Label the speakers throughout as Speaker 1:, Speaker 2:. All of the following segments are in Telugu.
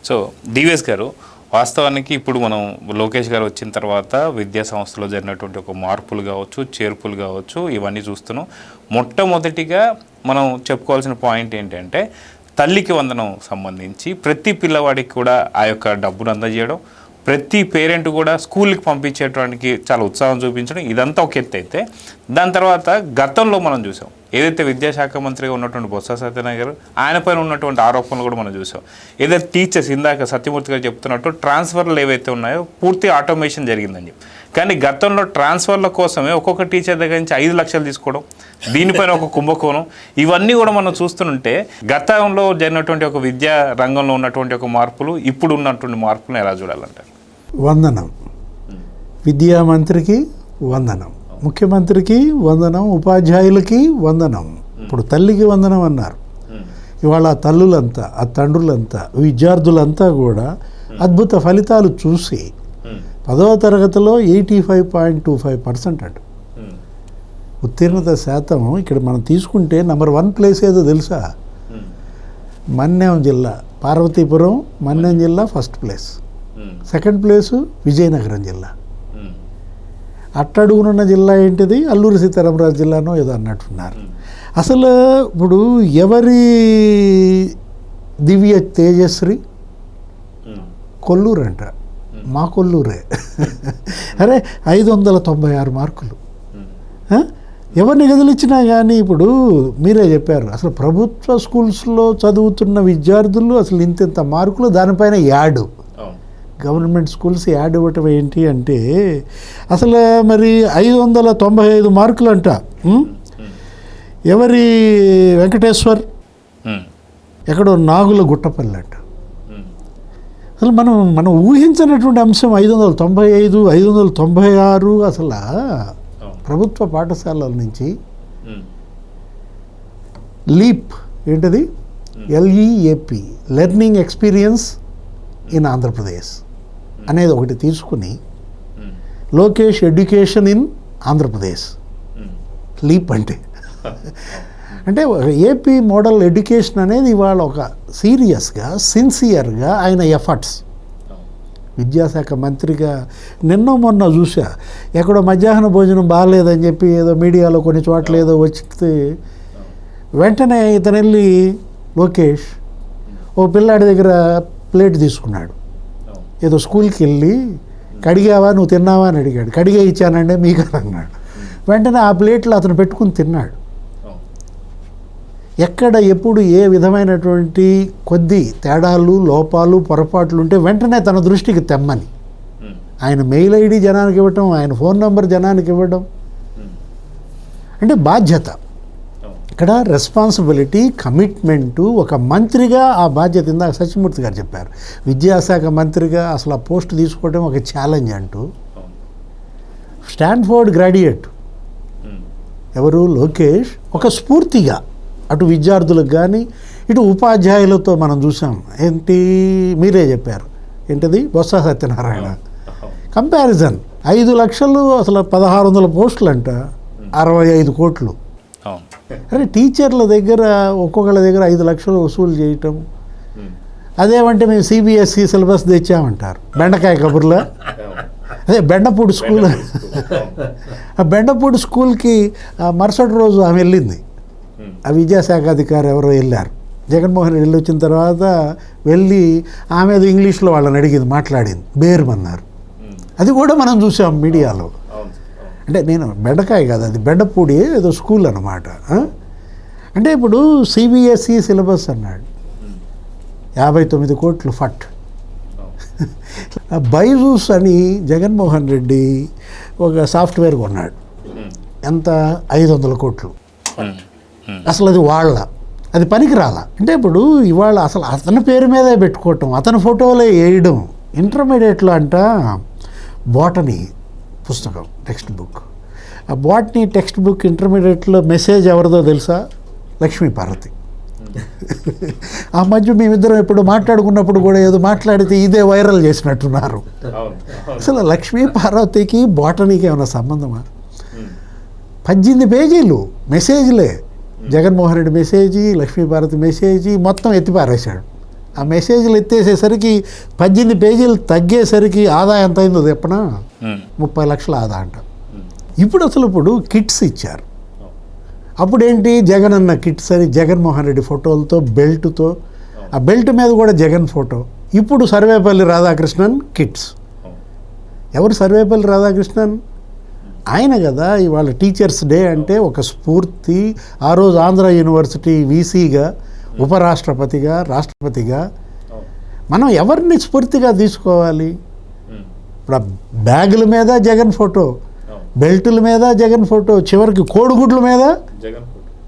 Speaker 1: సో డివిఎస్ గారు, వాస్తవానికి ఇప్పుడు మనం లోకేష్ గారు వచ్చిన తర్వాత విద్యా సంస్థలో జరిగినటువంటి ఒక మార్పులు కావచ్చు, చేర్పులు కావచ్చు, ఇవన్నీ చూస్తున్నాం. మొట్టమొదటిగా మనం చెప్పుకోవాల్సిన పాయింట్ ఏంటంటే తల్లికి వందనం సంబంధించి ప్రతి పిల్లవాడికి కూడా ఆ యొక్క డబ్బును అందజేయడం, ప్రతి పేరెంట్ కూడా స్కూల్కి పంపించేటానికి చాలా ఉత్సాహం చూపించడం, ఇదంతా ఒక ఎత్తు అయితే, దాని తర్వాత గతంలో మనం చూసాం ఏదైతే విద్యాశాఖ మంత్రిగా ఉన్నటువంటి బొత్స సత్యనారాయణ గారు ఆయన పైన ఉన్నటువంటి ఆరోపణలు కూడా మనం చూసాం. ఏదైతే టీచర్స్ ఇందాక సత్యమూర్తి గారు చెప్తున్నట్టు ట్రాన్స్ఫర్లు ఏవైతే ఉన్నాయో పూర్తి ఆటోమేషన్ జరిగిందని చెప్పి, కానీ గతంలో ట్రాన్స్ఫర్ల కోసమే ఒక్కొక్క టీచర్ దగ్గర నుంచి 5 లక్షలు తీసుకోవడం, దీనిపైన ఒక కుంభకోణం, ఇవన్నీ కూడా మనం చూస్తుంటే గతంలో జరిగినటువంటి ఒక విద్యా రంగంలో ఉన్నటువంటి ఒక మార్పులు ఇప్పుడు ఉన్నటువంటి మార్పులను ఎలా చూడాలంటారు?
Speaker 2: వందనం. విద్యామంత్రికి వందనం, ముఖ్యమంత్రికి వందనం, ఉపాధ్యాయులకి వందనం. ఇప్పుడు తల్లికి వందనం అన్నారు. ఇవాళ ఆ తల్లులంతా, ఆ తండ్రులంతా, విద్యార్థులంతా కూడా అద్భుత ఫలితాలు చూసి 10వ తరగతిలో 85.25% అంట ఉత్తీర్ణత శాతం. ఇక్కడ మనం తీసుకుంటే నెంబర్ 1 ప్లేస్ ఏదో తెలుసా? మన్యం జిల్లా, పార్వతీపురం మన్యం జిల్లా first place. Second place Vizianagaram జిల్లా. అట్టడుగునున్న జిల్లా ఏంటిది? అల్లూరి సీతారామరాజు జిల్లానో ఏదో అన్నట్టున్నారు. అసలు ఇప్పుడు ఎవరి దివ్య తేజశ్రీ? కొల్లూరు అంట, మా కొల్లూరే. అరే 596 మార్కులు. ఎవరిని గదిలిచ్చినా కానీ ఇప్పుడు మీరే చెప్పారు, అసలు ప్రభుత్వ స్కూల్స్లో చదువుతున్న విద్యార్థులు అసలు ఇంత మార్కులు, దానిపైన యాడ్ గవర్నమెంట్ స్కూల్స్ యాడ్ ఇవ్వటం ఏంటి అంటే, అసలు మరి 595 మార్కులు అంట. ఎవరి? వెంకటేశ్వర్, ఎక్కడో నాగుల గుట్టపల్లి అంట. అసలు మనం ఊహించినటువంటి అంశం 595, 596 అసలు ప్రభుత్వ పాఠశాలల నుంచి. లీప్ ఏంటది? LEAP, learning experience in Andhra Pradesh అనేది ఒకటి తీసుకుని, Lokesh education in Andhra Pradesh. Leap అంటే ఏపీ మోడల్ ఎడ్యుకేషన్ అనేది ఇవాళ ఒక సీరియస్గా, సిన్సియర్గా ఆయన ఎఫర్ట్స్. విద్యాశాఖ మంత్రిగా నిన్న మొన్న చూసా, ఎక్కడో మధ్యాహ్న భోజనం బాగాలేదని చెప్పి ఏదో మీడియాలో కొన్ని చోట్ల ఏదో వచ్చితే వెంటనే ఇతను వెళ్ళి లోకేష్ ఓ పిల్లాడి దగ్గర ప్లేట్ తీసుకున్నాడు. ఏదో స్కూల్కి వెళ్ళి కడిగావా, నువ్వు తిన్నావా అని అడిగాడు. కడిగే ఇచ్చానంటే మీకు అన్నాడు. వెంటనే ఆ ప్లేట్లో అతను పెట్టుకుని తిన్నాడు. ఎక్కడ ఎప్పుడు ఏ విధమైనటువంటి కొద్ది తేడాలు, లోపాలు, పొరపాట్లు ఉంటే వెంటనే తన దృష్టికి తెమ్మని ఆయన మెయిల్ ఐడి జనానికి ఇవ్వటం, ఆయన ఫోన్ నెంబర్ జనానికి ఇవ్వడం అంటే బాధ్యత. ఇక్కడ రెస్పాన్సిబిలిటీ, కమిట్మెంటు. ఒక మంత్రిగా ఆ బాధ్యత, ఇందాక సత్యమూర్తి గారు చెప్పారు, విద్యాశాఖ మంత్రిగా అసలు ఆ పోస్ట్ తీసుకోవడం ఒక ఛాలెంజ్ అంటూ. స్టాన్ఫోర్డ్ గ్రాడ్యుయేట్ ఎవరు? లోకేష్. ఒక స్ఫూర్తిగా అటు విద్యార్థులకు కానీ ఇటు ఉపాధ్యాయులతో మనం చూసాం. ఏంటి మీరే చెప్పారు, ఏంటది? బొత్స సత్యనారాయణ కంపారిజన్. 5 లక్షలు అసలు 1600 పోస్టులు అంట, 65 కోట్లు. అరే టీచర్ల దగ్గర ఒక్కొక్కళ్ళ దగ్గర 5 లక్షలు వసూలు చేయటం. అదేమంటే మేము CBSE సిలబస్ తెచ్చామంటారు. బెండకాయ కబుర్లో. అదే బెండపూడి స్కూల్. ఆ బెండపూడి స్కూల్కి మరుసటి రోజు ఆమె వెళ్ళింది. ఆ విద్యాశాఖ అధికారి ఎవరో వెళ్ళారు. జగన్మోహన్ రెడ్డి వెళ్ళి వచ్చిన తర్వాత వెళ్ళి ఆమె అది ఇంగ్లీష్లో వాళ్ళని అడిగింది, మాట్లాడింది, బేరుమన్నారు. అది కూడా మనం చూసాం మీడియాలో. అంటే నేను బెండకాయ కాదు, అది బెండపూడి ఏదో స్కూల్ అన్నమాట. అంటే ఇప్పుడు CBSE సిలబస్ అన్నాడు, 59 కోట్లు ఫట్. బైజూస్ అని జగన్మోహన్ రెడ్డి ఒక సాఫ్ట్వేర్ కొన్నాడు. ఎంత? 500 కోట్లు. అసలు అది అది పనికిరాల. అంటే ఇప్పుడు ఇవాళ అసలు అతని పేరు మీదే పెట్టుకోవటం, అతని ఫోటోలే వేయడం. ఇంటర్మీడియట్లో అంట బోటనీ పుస్తకం, టెక్స్ట్ బుక్. ఆ బోటనీ టెక్స్ట్ బుక్ ఇంటర్మీడియట్లో మెసేజ్ ఎవరిదో తెలుసా? లక్ష్మీ పార్వతి. ఆ మధ్య మేమిద్దరం ఎప్పుడు మాట్లాడుకున్నప్పుడు కూడా ఏదో మాట్లాడితే ఇదే వైరల్ చేసినట్టున్నారు. అసలు లక్ష్మీ పార్వతికి బోటనీకి ఏమైనా సంబంధమా? 18 పేజీలు మెసేజ్లే. జగన్మోహన్ రెడ్డి మెసేజీ, లక్ష్మీ పార్వతి మెసేజీ మొత్తం ఎత్తిపారేశాడు. ఆ మెసేజ్లు ఎత్తేసేసరికి 18 పేజీలు తగ్గేసరికి ఆదాయం ఎంత అయిందో చెప్పనా, 30 లక్షల ఆదా అంట. ఇప్పుడు కిట్స్ ఇచ్చారు. అప్పుడేంటి జగన్ అన్న కిట్స్ అని జగన్మోహన్ రెడ్డి ఫోటోలతో బెల్ట్తో, ఆ బెల్ట్ మీద కూడా జగన్ ఫోటో. ఇప్పుడు సర్వేపల్లి రాధాకృష్ణన్ కిట్స్. ఎవరు సర్వేపల్లి రాధాకృష్ణన్? ఆయన కదా ఇవాళ టీచర్స్ డే అంటే ఒక స్ఫూర్తి. ఆ రోజు ఆంధ్ర యూనివర్సిటీ వీసీగా, ఉపరాష్ట్రపతిగా, రాష్ట్రపతిగా మనం ఎవరిని స్ఫూర్తిగా తీసుకోవాలి? ఇప్పుడు ఆ బ్యాగుల మీద జగన్ ఫోటో, బెల్టుల మీద జగన్ ఫోటో, చివరికి కోడిగుడ్ల మీద.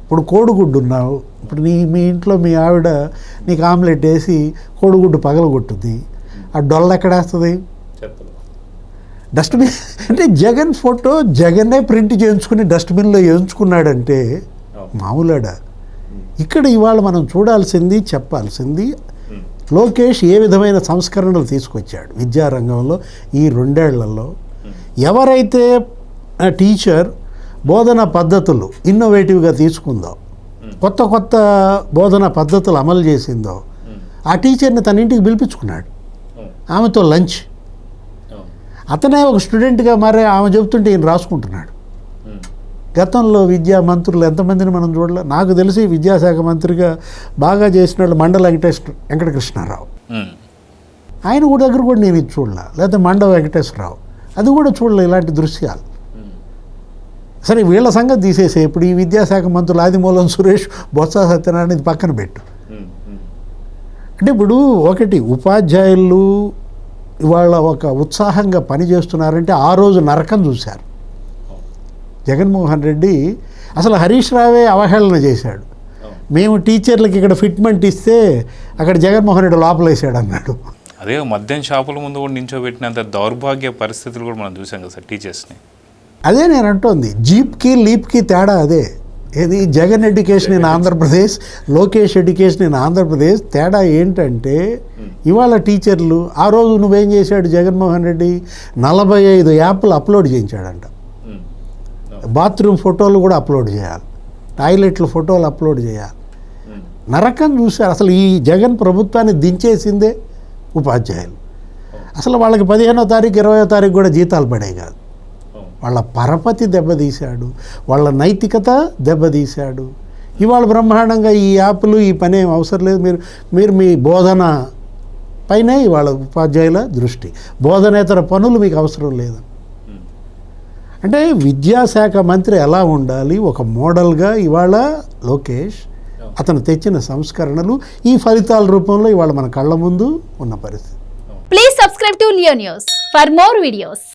Speaker 2: ఇప్పుడు కోడిగుడ్డు ఉన్నావు, ఇప్పుడు మీ ఇంట్లో మీ ఆవిడ నీకు ఆమ్లెట్ వేసి కోడిగుడ్డు పగలగొట్టుద్ది, ఆ డొల్ల ఎక్కడేస్తుంది? డస్ట్బిన్. అంటే జగన్ ఫోటో జగన్నే ప్రింట్ చేయించుకుని డస్ట్బిన్లో వేయించుకున్నాడంటే మామూలాడా? ఇక్కడ ఇవాళ మనం చూడాల్సింది, చెప్పాల్సింది, లోకేష్ ఏ విధమైన సంస్కరణలు తీసుకొచ్చాడు విద్యారంగంలో ఈ 2 ఏళ్లలో. ఎవరైతే టీచర్ బోధనా పద్ధతులు ఇన్నోవేటివ్గా తీసుకుందో, కొత్త బోధనా పద్ధతులు అమలు చేసిందో, ఆ టీచర్ని తన ఇంటికి పిలిపించుకున్నాడు, ఆమెతో లంచ్. అతనే ఒక స్టూడెంట్గా మారే ఆమె చెబుతుంటే ఈయన రాసుకుంటున్నాడు. గతంలో విద్యా మంత్రులు ఎంతమందిని మనం చూడలే. నాకు తెలిసి విద్యాశాఖ మంత్రిగా బాగా చేసిన వాళ్ళు మండల వెంకటకృష్ణారావు, ఆయన కూడా దగ్గర కూడా నేను ఇది చూడలే. లేకపోతే మండల వెంకటేశ్వరరావు, అది కూడా చూడలే ఇలాంటి దృశ్యాలు. సరే వీళ్ళ సంగతి తీసేసే. ఇప్పుడు ఈ విద్యాశాఖ మంత్రులు ఆదిమూలం సురేష్, బొత్స సత్యనారాయణ ఇది పక్కన పెట్టు. అంటే ఇప్పుడు ఒకటి, ఉపాధ్యాయులు ఇవాళ ఒక ఉత్సాహంగా పనిచేస్తున్నారంటే ఆ రోజు నరకం చూశారు. జగన్మోహన్ రెడ్డి అసలు హరీష్ రావే అవహేళన చేశాడు. మేము టీచర్లకి ఇక్కడ ఫిట్మెంట్ ఇస్తే అక్కడ జగన్మోహన్ రెడ్డి లోపలేసాడు అన్నాడు.
Speaker 1: అదే మద్యం షాపుల ముందు కూడా నించోబెట్టినంత దౌర్భాగ్య పరిస్థితులు కూడా మనం చూసాం కదా సార్ టీచర్స్ని.
Speaker 2: అదే నేను అంటోంది, జీప్కి లీప్కి తేడా అదే. ఏది Jagan education in Andhra Pradesh, Lokesh education in Andhra Pradesh. తేడా ఏంటంటే ఇవాళ టీచర్లు, ఆ రోజు నువ్వేం చేశాడు జగన్మోహన్ రెడ్డి, 45 యాప్లు అప్లోడ్ చేయించాడంట. బాత్రూమ్ ఫోటోలు కూడా అప్లోడ్ చేయాలి, టాయిలెట్ల ఫోటోలు అప్లోడ్ చేయాలి. నరకం చూశారు. అసలు ఈ జగన్ ప్రభుత్వాన్ని దించేసిందే ఉపాధ్యాయులు. అసలు వాళ్ళకి 15వ తారీఖు 20వ తారీఖు కూడా జీతాలు పడే కాదు. వాళ్ళ పరపతి దెబ్బతీశాడు, వాళ్ళ నైతికత దెబ్బతీశాడు. ఇవాళ బ్రహ్మాండంగా ఈ యాప్లు ఈ పని ఏం అవసరం లేదు, మీరు మీ బోధన పైనే ఇవాళ ఉపాధ్యాయుల దృష్టి, బోధనేతర పనులు మీకు అవసరం లేదు. అంటే విద్యాశాఖ మంత్రి ఎలా ఉండాలి, ఒక మోడల్గా ఇవాళ లోకేష్ అతను తెచ్చిన సంస్కరణలు ఈ ఫలితాల రూపంలో ఇవాళ మన కళ్ళ ముందు ఉన్న పరిస్థితి.
Speaker 3: Please subscribe to Leo news for more videos.